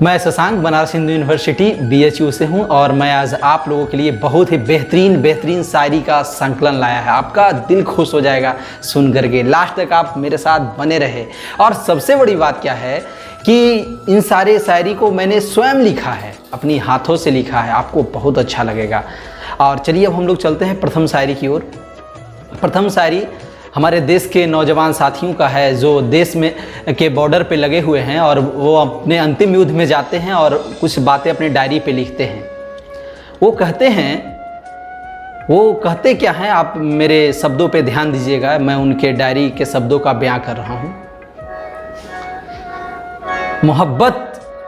मैं Shashank Banaras Hindu university BHU से हूं और मैं आज आप लोगों के लिए बहुत ही बेहतरीन शायरी का संकलन लाया है। आपका दिल खुश हो जाएगा सुन करके। लास्ट तक आप मेरे साथ बने रहे। और सबसे बड़ी बात क्या है कि इन सारे शायरी को मैंने स्वयं लिखा है, अपनी हाथों से लिखा है। आपको बहुत अच्छा लगेगा। और चलिए अब हम लोग चलते हैं प्रथम शायरी की ओर। प्रथम शायरी हमारे देश के नौजवान साथियों का है जो देश में के बॉर्डर पे लगे हुए हैं और वो अपने अंतिम युद्ध में जाते हैं और कुछ बातें अपनी डायरी पे लिखते हैं। वो कहते क्या हैं, आप मेरे शब्दों पे ध्यान दीजिएगा। मैं उनके डायरी के शब्दों का बयां कर रहा हूँ।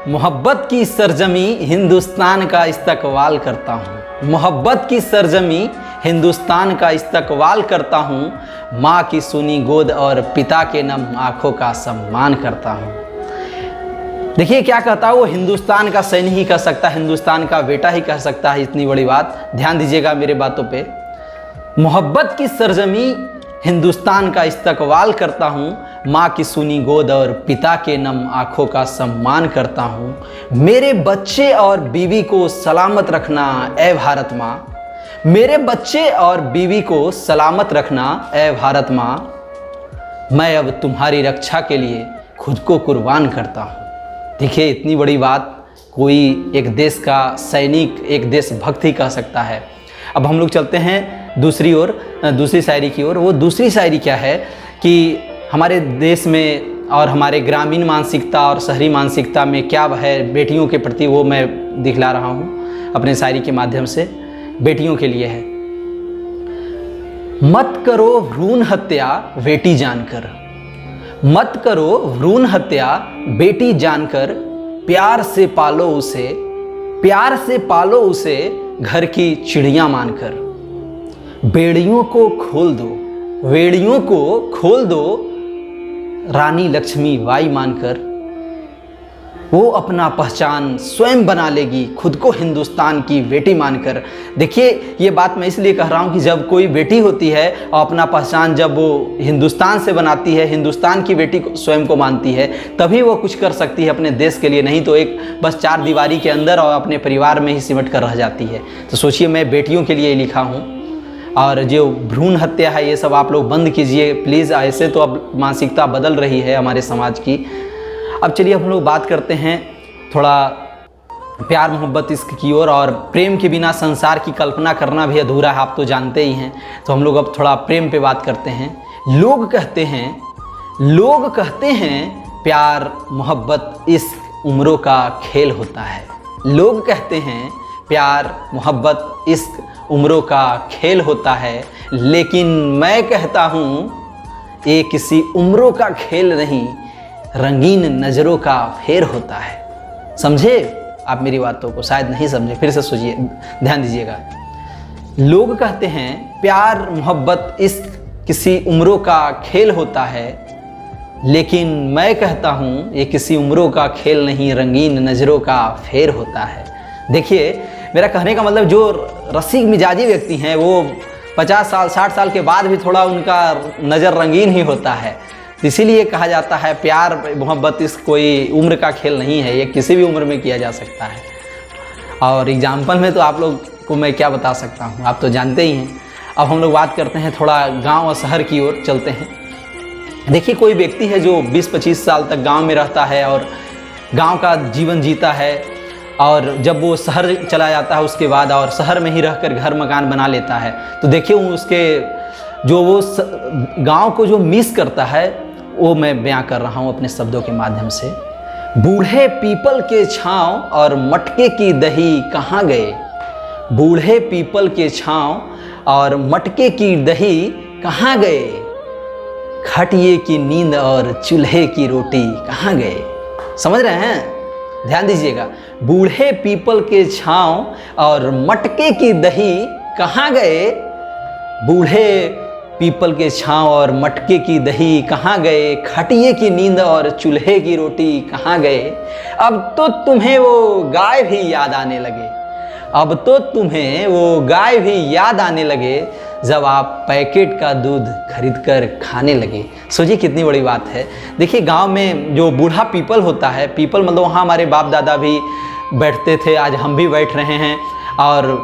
मोहब्बत की सरजमी हिंदुस्तान का इस्तकबाल करता हूँ। मोहब्बत की सरजमी हिंदुस्तान का इस्तकबाल करता हूँ। माँ की सुनी गोद और पिता के नम आँखों का सम्मान करता हूँ। देखिए क्या कहता है वो। हिंदुस्तान का सैनिक ही कह सकता है, हिंदुस्तान का बेटा ही कह सकता है। इतनी बड़ी बात, ध्यान दीजिएगा मेरे बातों पे। मोहब्बत की सरजमी हिंदुस्तान का इस्तकबाल करता हूँ। माँ की सुनी गोद और पिता के नम आँखों का सम्मान करता हूँ। मेरे बच्चे और बीवी को सलामत रखना ऐ भारत माँ। मेरे बच्चे और बीवी को सलामत रखना ऐ भारत माँ। मैं अब तुम्हारी रक्षा के लिए खुद को कुर्बान करता हूँ। देखिए इतनी बड़ी बात कोई एक देश का सैनिक, एक देशभक्त ही कह सकता है। अब हम लोग चलते हैं दूसरी शायरी की ओर। वो दूसरी शायरी क्या है कि हमारे देश में और हमारे ग्रामीण मानसिकता और शहरी मानसिकता में क्या है बेटियों के प्रति, वो मैं दिखला रहा हूँ अपने शायरी के माध्यम से। बेटियों के लिए है। मत करो भ्रूण हत्या बेटी जानकर। मत करो भ्रूण हत्या बेटी जानकर। प्यार से पालो उसे, प्यार से पालो उसे घर की चिड़िया मानकर। बेड़ियों को खोल दो, बेड़ियों को खोल दो रानी लक्ष्मी बाई मानकर। वो अपना पहचान स्वयं बना लेगी खुद को हिंदुस्तान की बेटी मानकर। देखिए ये बात मैं इसलिए कह रहा हूँ कि जब कोई बेटी होती है और अपना पहचान जब वो हिंदुस्तान से बनाती है, हिंदुस्तान की बेटी को स्वयं को मानती है, तभी वो कुछ कर सकती है अपने देश के लिए। नहीं तो एक बस चार दीवारी के अंदर और अपने परिवार में ही सिमट कर रह जाती है। तो सोचिए मैं बेटियों के लिए लिखा हूँ। और जो भ्रूण हत्या है ये सब आप लोग बंद कीजिए प्लीज़। ऐसे तो अब मानसिकता बदल रही है हमारे समाज की। अब चलिए हम लोग बात करते हैं थोड़ा प्यार मोहब्बत इश्क की ओर। और प्रेम के बिना संसार की कल्पना करना भी अधूरा है, आप तो जानते ही हैं। तो हम लोग अब थोड़ा प्रेम पे बात करते हैं। लोग कहते हैं प्यार मोहब्बत इश्क उम्रों का खेल होता है। लोग कहते हैं प्यार मोहब्बत इश्क उम्रों का खेल होता है, लेकिन मैं कहता हूँ ये किसी उम्रों का खेल नहीं, रंगीन नज़रों का फेर होता है। समझे आप मेरी बातों को? शायद नहीं समझे, फिर से सोचिए, ध्यान दीजिएगा। लोग कहते हैं प्यार मोहब्बत इश्क किसी उम्रों का खेल होता है, लेकिन मैं कहता हूँ ये किसी उम्रों का खेल नहीं, रंगीन नज़रों का फेर होता है। देखिए मेरा कहने का मतलब जो रसिक मिजाजी व्यक्ति हैं वो 50 साल 60 साल के बाद भी थोड़ा उनका नज़र रंगीन ही होता है। इसीलिए कहा जाता है प्यार मोहब्बत इश्क कोई उम्र का खेल नहीं है, ये किसी भी उम्र में किया जा सकता है। और एग्जाम्पल में तो आप लोग को मैं क्या बता सकता हूँ, आप तो जानते ही हैं। अब हम लोग बात करते हैं थोड़ा गांव और शहर की ओर चलते हैं। देखिए कोई व्यक्ति है जो 20-25 साल तक गांव में रहता है और गांव का जीवन जीता है, और जब वो शहर चला जाता है उसके बाद और शहर में ही रहकर घर मकान बना लेता है, तो देखिए उसके जो वो गांव को जो मिस करता है वो मैं बयां कर रहा हूँ अपने शब्दों के माध्यम से। बूढ़े पीपल के छांव और मटके की दही कहाँ गए। बूढ़े पीपल के छांव और मटके की दही कहाँ गए। खटिये की नींद और चूल्हे की रोटी कहाँ गए। समझ रहे हैं? ध्यान दीजिएगा। बूढ़े पीपल के छांव और मटके की दही कहाँ गए। बूढ़े पीपल के छांव और मटके की दही कहाँ गए। खटिये की नींद और चूल्हे की रोटी कहाँ गए। अब तो तुम्हें वो गाय भी याद आने लगे। अब तो तुम्हें वो गाय भी याद आने लगे जब आप पैकेट का दूध खरीद कर खाने लगे। सोचिए कितनी बड़ी बात है। देखिए गांव में जो बूढ़ा पीपल होता है, पीपल मतलब वहाँ हमारे बाप दादा भी बैठते थे, आज हम भी बैठ रहे हैं। और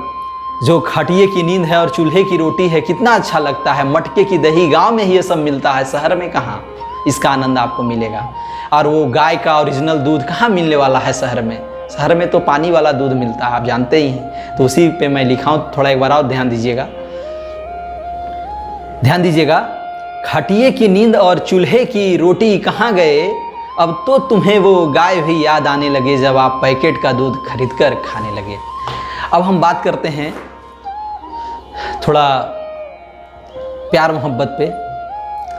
जो खटिए की नींद है और चूल्हे की रोटी है, कितना अच्छा लगता है। मटके की दही गांव में ही ये सब मिलता है, शहर में कहाँ इसका आनंद आपको मिलेगा। और वो गाय का ओरिजिनल दूध कहाँ मिलने वाला है शहर में। शहर में तो पानी वाला दूध मिलता है, आप जानते ही हैं। तो उसी पे मैं लिखा हूँ, थोड़ा एक बार और ध्यान दीजिएगा, ध्यान दीजिएगा। खटिए की नींद और चूल्हे की रोटी कहाँ गए, अब तो तुम्हें वो गाय भी याद आने लगे जब आप पैकेट का दूध खरीद कर खाने लगे। अब हम बात करते हैं थोड़ा प्यार मोहब्बत पे।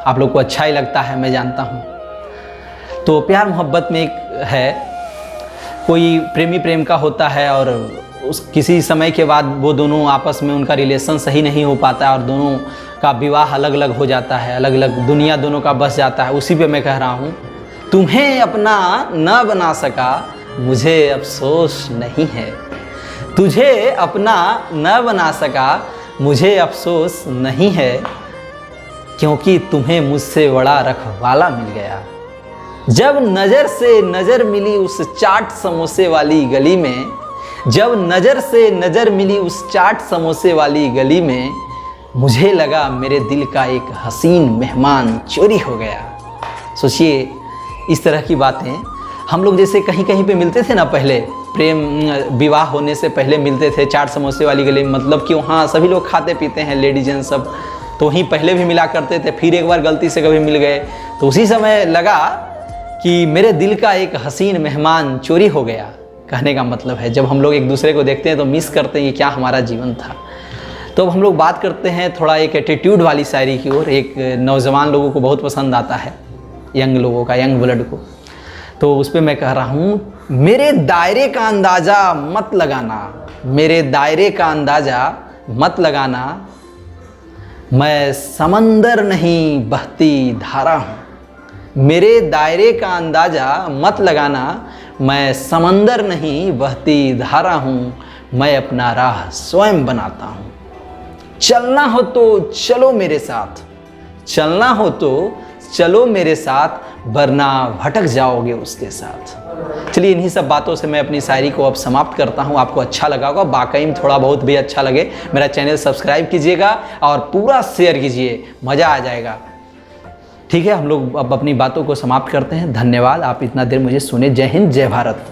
आप लोग को अच्छा ही लगता है, मैं जानता हूँ। तो प्यार मोहब्बत में एक है, कोई प्रेमी प्रेम का होता है और किसी समय के बाद वो दोनों आपस में उनका रिलेशन सही नहीं हो पाता है और दोनों का विवाह अलग अलग हो जाता है, अलग अलग दुनिया दोनों का बस जाता है। उसी पे मैं कह रहा हूँ, तुम्हें अपना न बना सका मुझे अफसोस नहीं है। तुझे अपना न बना सका मुझे अफसोस नहीं है, क्योंकि तुम्हें मुझसे बड़ा रखवाला मिल गया। जब नज़र से नज़र मिली उस चाट समोसे वाली गली में, जब नज़र से नज़र मिली उस चाट समोसे वाली गली में, मुझे लगा मेरे दिल का एक हसीन मेहमान चोरी हो गया। सोचिए इस तरह की बातें हम लोग जैसे कहीं कहीं पे मिलते थे ना, पहले प्रेम विवाह होने से पहले मिलते थे चाट समोसे वाली गली में। मतलब कि वहाँ सभी लोग खाते पीते हैं, लेडीज जेंट्स सब, तो वहीं पहले भी मिला करते थे। फिर एक बार गलती से कभी मिल गए तो उसी समय लगा कि मेरे दिल का एक हसीन मेहमान चोरी हो गया। कहने का मतलब है जब हम लोग एक दूसरे को देखते हैं तो मिस करते हैं कि क्या हमारा जीवन था। तो अब हम लोग बात करते हैं थोड़ा एक एटीट्यूड वाली शायरी की ओर। एक नौजवान लोगों को बहुत पसंद आता है, यंग लोगों का, यंग ब्लड को। तो उस पर मैं कह रहा हूँ, मेरे दायरे का अंदाज़ा मत लगाना, मेरे दायरे का अंदाज़ा मत लगाना, मैं समंदर नहीं बहती धारा हूँ। मेरे दायरे का अंदाज़ा मत लगाना, मैं समंदर नहीं बहती धारा हूँ, मैं अपना राह स्वयं बनाता हूँ। चलना हो तो चलो मेरे साथ, चलना हो तो चलो मेरे साथ, वरना भटक जाओगे उसके साथ। चलिए इन्हीं सब बातों से मैं अपनी शायरी को अब समाप्त करता हूँ। आपको अच्छा लगा होगा, वाकई में थोड़ा बहुत भी अच्छा लगे मेरा चैनल सब्सक्राइब कीजिएगा और पूरा शेयर कीजिए, मज़ा आ जाएगा। ठीक है, हम लोग अब अपनी बातों को समाप्त करते हैं। धन्यवाद, आप इतना देर मुझे सुने। जय हिंद, जय भारत।